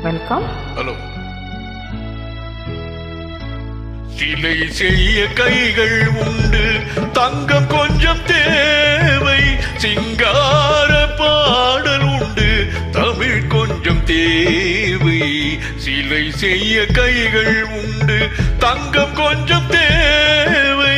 Welcome. Hello. சிலை செய்ய கைகள் உண்டு, தங்கம் கொஞ்சம் தேவை. சிங்கார பாடல் உண்டு, தமிழ் கொஞ்சம் தேவை. சிலை செய்ய கைகள் உண்டு, தங்கம் கொஞ்சம் தேவை.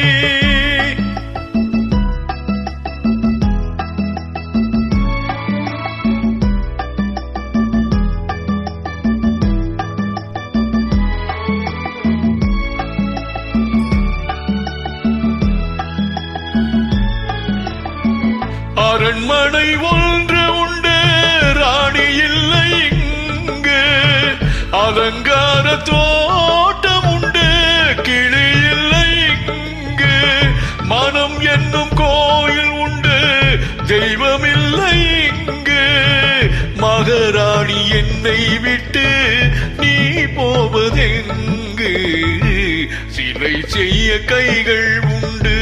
அரண்மனை ஒன்று உண்டு, ராணி இல்லை இங்கு. அலங்கார தோட்டம் உண்டு, கிளி இல்லை இங்கு. மனம் என்னும் கோயில் உண்டு, தெய்வம் இல்லை இங்கு. மகாராணி என்னை விட்டு நீ போவதெங்கு? சிலை செய்ய கைகள் உண்டு,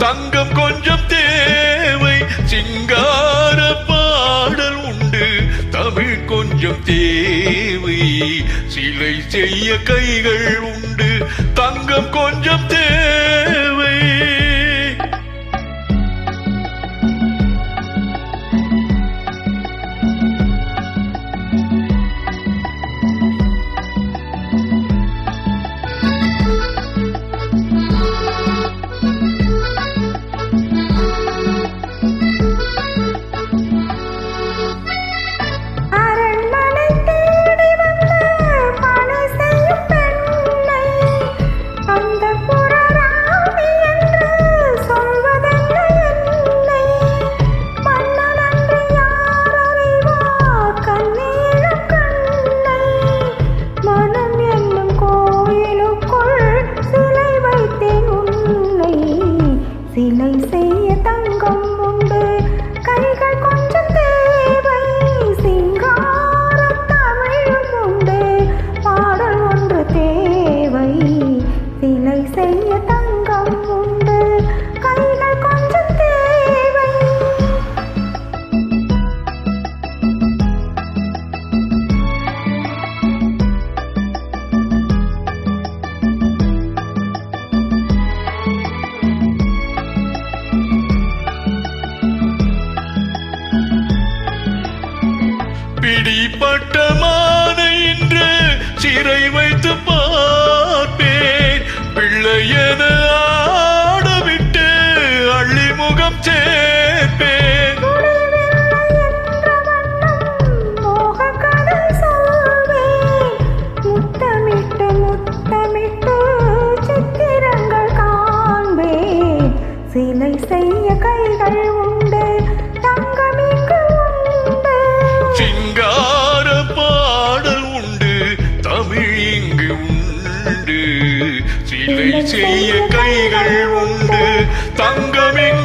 தங்கம் கொஞ்சம் தேவை. சிங்கார பாடல் உண்டு, தமிழ் கொஞ்சம் தேவை. சிலை செய்ய கைகள் உண்டு, தங்கம் கொஞ்சம் தேவை. சிலை செய்ய தங்கம் உண்டு, கைகள் கொஞ்சம் தேவை. சிங்கார தமிழும் உண்டு, பாடல் ஒன்று தேவை. சிலை செய்ய தங்கம் உண்டு, கைகள் கொஞ்சம் தேவை. பிடிப்பட்ட மானை இன்று சிறை வைத்து பார்ப்பேன். பிள்ளையன ஆடவிட்டு அள்ளிமுகம் சேர்ப்பேன். முத்தமிட்டு முத்தமிட்டு சித்திரங்கள் காண்பேன். சிலை செய்ய கைகள் உண்டு, தங்கமிக்கு உண்டு. சிங்கார பாடல் உண்டு, தமிழ் இங்கு உண்டு. சிலை செய்ய கைகள் உண்டு, தங்கமிங்கு